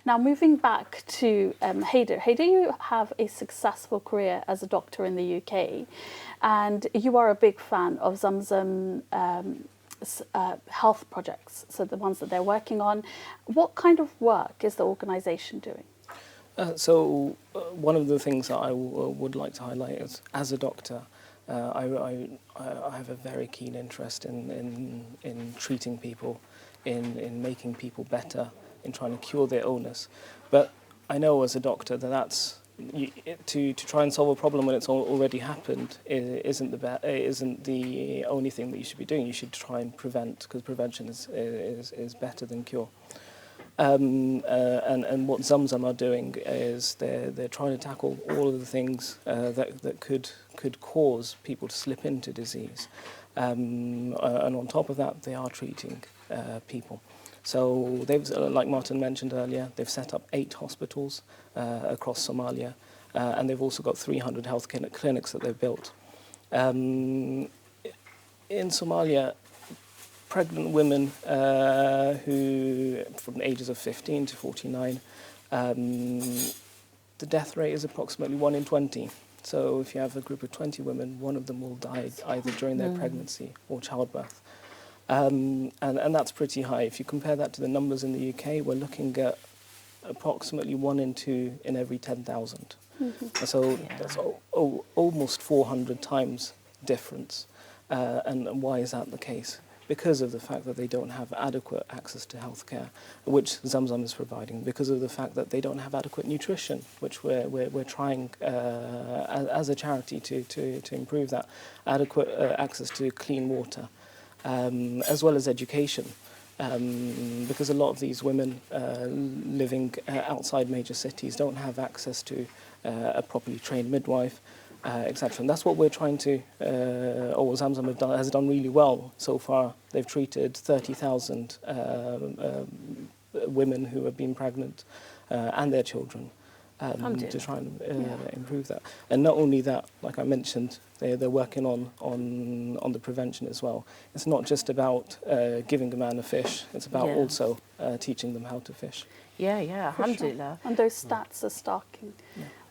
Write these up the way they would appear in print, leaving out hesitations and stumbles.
Now, moving back to Haider. Haider, you have a successful career as a doctor in the UK, and you are a big fan of Zamzam health projects, so the ones that they're working on. What kind of work is the organisation doing? One of the things that I would like to highlight is, as a doctor, I have a very keen interest in treating people, in making people better, in trying to cure their illness. But I know as a doctor that to try and solve a problem when it's already happened isn't the only thing that you should be doing. You should try and prevent, because prevention is better than cure. And what Zamzam are doing is they're trying to tackle all of the things that could cause people to slip into disease, and on top of that, they are treating people. So they've, like Martin mentioned earlier, they've set up 8 hospitals across Somalia, and they've also got 300 health clinics that they've built. In Somalia, pregnant women who, from the ages of 15 to 49, the death rate is approximately 1 in 20. So if you have a group of 20 women, one of them will die either during their pregnancy or childbirth. And that's pretty high. If you compare that to the numbers in the UK, we're looking at approximately 1 in 2 in every 10,000. So that's almost 400 times difference. And why is that the case? Because of the fact that they don't have adequate access to healthcare, which Zamzam is providing. Because of the fact that they don't have adequate nutrition, which we're trying as a charity to improve that. Adequate access to clean water, as well as education. Because a lot of these women living outside major cities don't have access to a properly trained midwife, etc. And that's what we're trying to, or what Zamzam has done really well so far. They've treated 30,000 women who have been pregnant and their children to try and improve that. And not only that, like I mentioned, they're working on the prevention as well. It's not just about giving a man a fish, it's about also teaching them how to fish. Alhamdulillah. And those stats are starking.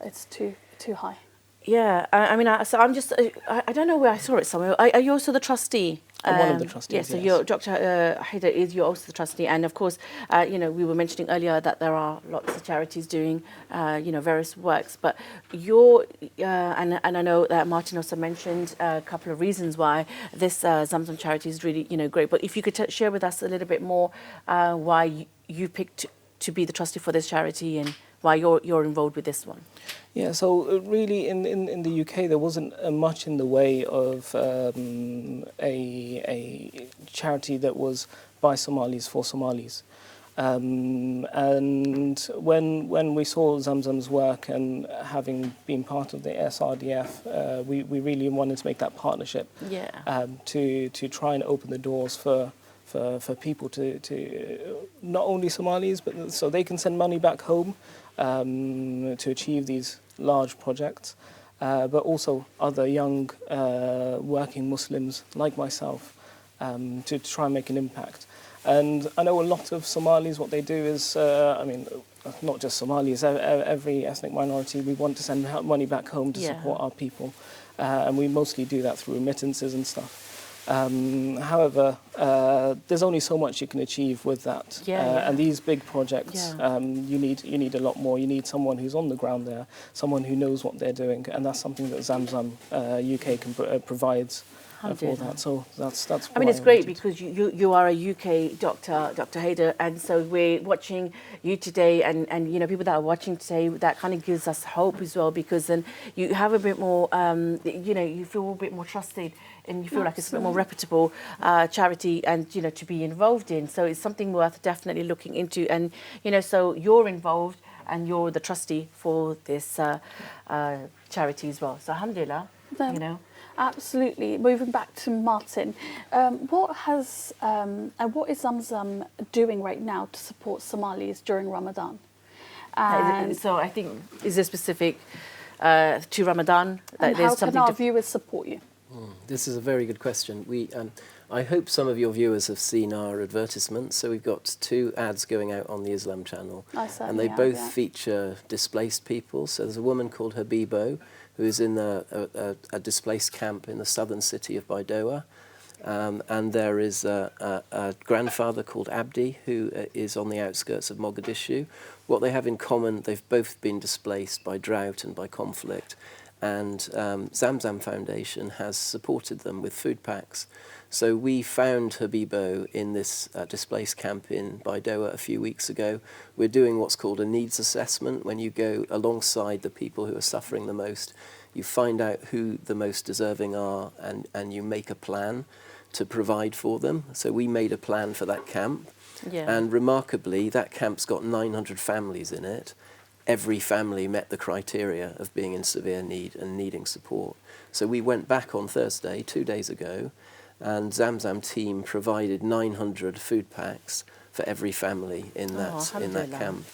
It's too high. Yeah, I mean, so I'm just, I don't know where I saw it somewhere. Are you also the trustee? I'm one of the trustees, yes. So you're, Dr. Haider, you're also the trustee. And of course, we were mentioning earlier that there are lots of charities doing, various works. But you're, and I know that Martin also mentioned a couple of reasons why this Zamzam charity is really, great. But if you could share with us a little bit more why you picked to be the trustee for this charity and why you're involved with this one. Yeah, so really in the UK there wasn't much in the way of a charity that was by Somalis for Somalis. And when we saw Zamzam's work and having been part of the SRDF, we really wanted to make that partnership to try and open the doors for people to not only Somalis, but so they can send money back home to achieve these large projects, but also other young working Muslims like myself to try and make an impact. And I know a lot of Somalis, what they do is, not just Somalis, every ethnic minority, we want to send money back home to support our people. And we mostly do that through remittances and stuff. However, there's only so much you can achieve with that. And these big projects, you need a lot more. You need someone who's on the ground there, someone who knows what they're doing, and that's something that Zamzam UK provides for that. So that's. I mean, it's great because you are a UK doctor, Dr. Haider, and so we're watching you today, and people that are watching today, that kind of gives us hope as well, because then you have a bit more, you feel a bit more trusted. And you feel like it's a bit more reputable charity, and to be involved in. So it's something worth definitely looking into. And so you're involved, and you're the trustee for this charity as well. So alhamdulillah, Absolutely. Moving back to Martin, what is Zamzam doing right now to support Somalis during Ramadan? So I think is there specific to Ramadan that and there's how something can our viewers support you? This is a very good question. I hope some of your viewers have seen our advertisements. So we've got 2 ads going out on the Islam channel, and they both feature displaced people. So there's a woman called Habibo who is in a displaced camp in the southern city of Baidoa, and there is a grandfather called Abdi who is on the outskirts of Mogadishu. What they have in common, they've both been displaced by drought and by conflict. And Zamzam Foundation has supported them with food packs. So we found Habibo in this displaced camp in Baidoa a few weeks ago. We're doing what's called a needs assessment. When you go alongside the people who are suffering the most, you find out who the most deserving are, and you make a plan to provide for them. So we made a plan for that camp. Yeah. And remarkably, that camp's got 900 families in it. Every family met the criteria of being in severe need and needing support. So we went back on Thursday, 2 days ago, and Zamzam team provided 900 food packs for every family in that camp.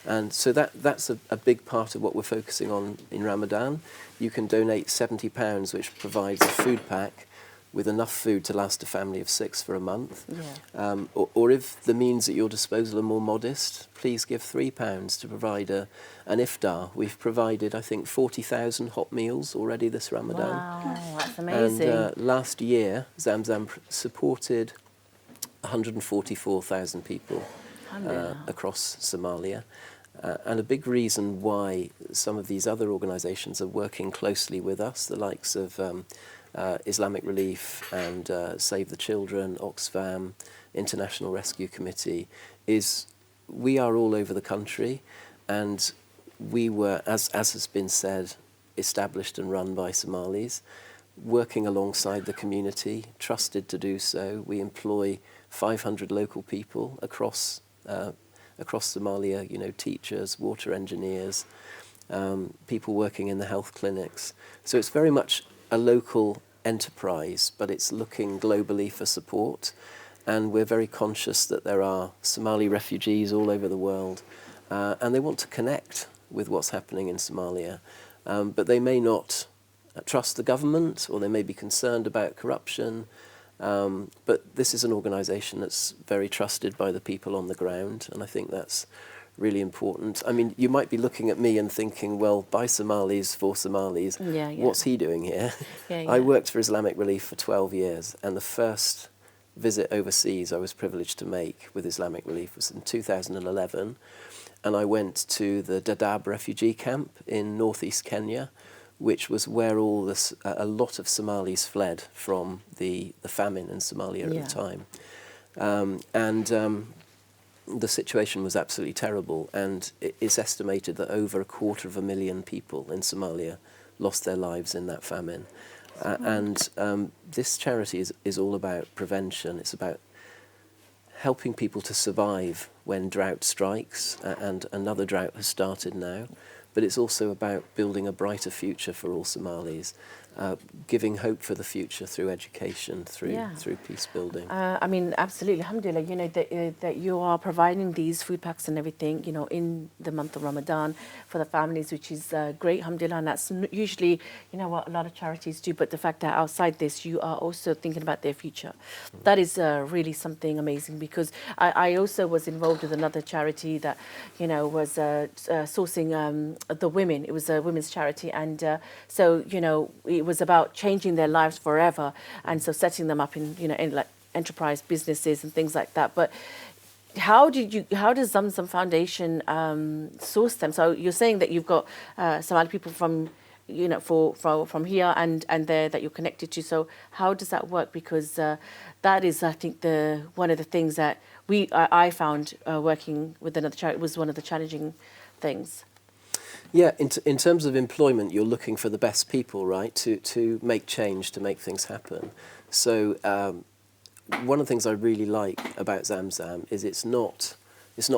And so that's a big part of what we're focusing on in Ramadan. You can donate £70, which provides a food pack with enough food to last a family of 6 for a month. Yeah. Or if the means at your disposal are more modest, please give £3 to provide an iftar. We've provided, I think, 40,000 hot meals already this Ramadan. Wow, that's amazing. And last year, Zamzam supported 144,000 people across Somalia. And a big reason why some of these other organisations are working closely with us, the likes of Islamic Relief and Save the Children, Oxfam, International Rescue Committee, is we are all over the country, and we were, as has been said, established and run by Somalis, working alongside the community, trusted to do so. We employ 500 local people across Somalia, teachers, water engineers, people working in the health clinics. So it's very much a local enterprise, but it's looking globally for support. And we're very conscious that there are Somali refugees all over the world, and they want to connect with what's happening in Somalia. But they may not trust the government, or they may be concerned about corruption. But this is an organisation that's very trusted by the people on the ground, and I think that's really important. I mean, you might be looking at me and thinking, well, by Somalis, for Somalis, what's he doing here? I worked for Islamic Relief for 12 years, and the first visit overseas I was privileged to make with Islamic Relief was in 2011, and I went to the Dadaab refugee camp in northeast Kenya, which was where a lot of Somalis fled from the famine in Somalia at the time. The situation was absolutely terrible, and it's estimated that over 250,000 people in Somalia lost their lives in that famine. This charity is all about prevention. It's about helping people to survive when drought strikes, and another drought has started now. But it's also about building a brighter future for all Somalis, giving hope for the future through education, through peace building. I mean, absolutely, alhamdulillah, that you are providing these food packs and everything, in the month of Ramadan for the families, which is great, alhamdulillah, and that's usually, what a lot of charities do, but the fact that outside this, you are also thinking about their future. That is really something amazing, because I also was involved with another charity that, was sourcing the women. It was a women's charity, and so, it was about changing their lives forever, and so setting them up in like enterprise businesses and things like that. But how does Zamzam Foundation source them? So you're saying that you've got Somali people from from here and there that you're connected to. So how does that work? Because that is, I think, one of the things that I found working with another charity was one of the challenging things. Yeah, in terms of employment, you're looking for the best people, right, to make change, to make things happen. So one of the things I really like about Zamzam is it's not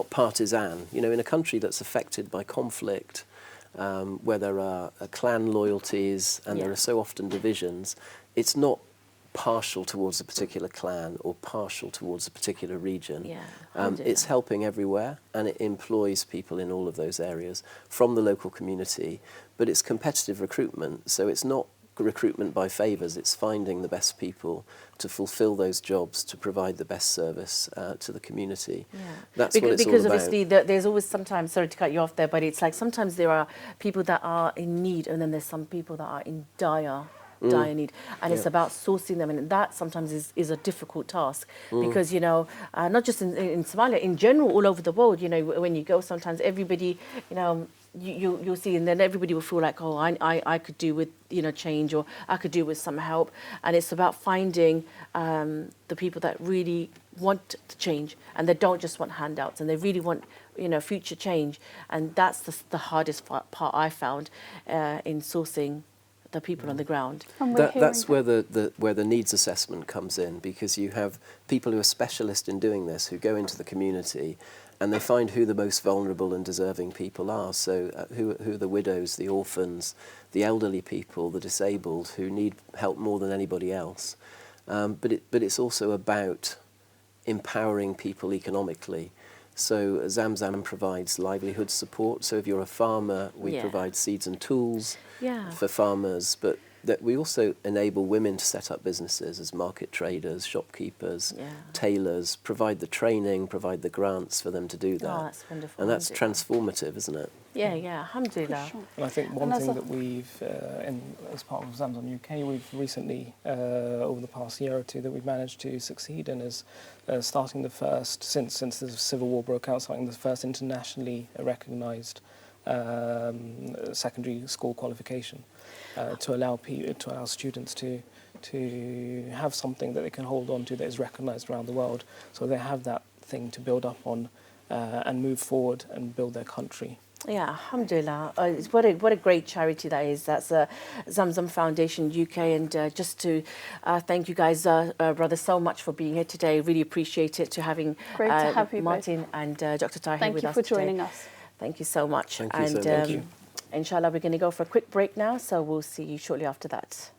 partisan. In a country that's affected by conflict, where there are clan loyalties and there are so often divisions, it's not partial towards a particular clan or partial towards a particular region. It's helping everywhere, and it employs people in all of those areas from the local community, but it's competitive recruitment, so it's not recruitment by favours. It's finding the best people to fulfil those jobs, to provide the best service to the community. Yeah. That's what it's all because about. obviously there's always sometimes, sorry to cut you off there, but it's like sometimes there are people that are in need, and then there's some people that are in dire need, and it's about sourcing them, and that sometimes is a difficult task because, you know, not just in Somalia, in general, all over the world, you know, when you go, sometimes everybody, you know, you'll see, and then everybody will feel like, oh, I could do with, you know, change, or I could do with some help. And it's about finding the people that really want to change, and they don't just want handouts, and they really want, you know, future change. And that's the hardest part I found in sourcing the people on the ground. That's where the needs assessment comes in, because you have people who are specialists in doing this, who go into the community and they find who the most vulnerable and deserving people are. So who are the widows, the orphans, the elderly people, the disabled, who need help more than anybody else. But it's also about empowering people economically. So Zamzam provides livelihood support. So if you're a farmer, we provide seeds and tools for farmers, but that we also enable women to set up businesses as market traders, shopkeepers, tailors, provide the training, provide the grants for them to do that. Oh, that's wonderful. And that's transformative, isn't it? Yeah, alhamdulillah. Sure. And I think one thing that we've, as part of Zamzam UK, we've recently, over the past year or two, that we've managed to succeed in is starting the first, since the civil war broke out, starting the first internationally recognised secondary school qualification to allow students to have something that they can hold on to that is recognised around the world, so they have that thing to build up on and move forward and build their country. Yeah, alhamdulillah. What a great charity that is. That's Zamzam Foundation UK. And just to thank you guys, brother, so much for being here today. Really appreciate it, to having Great to have you Martin both. and Dr. Tahir Thank with you us for today. joining us. Thank you so much. Thank you and so much. Thank you. Inshallah, we're going to go for a quick break now, so we'll see you shortly after that.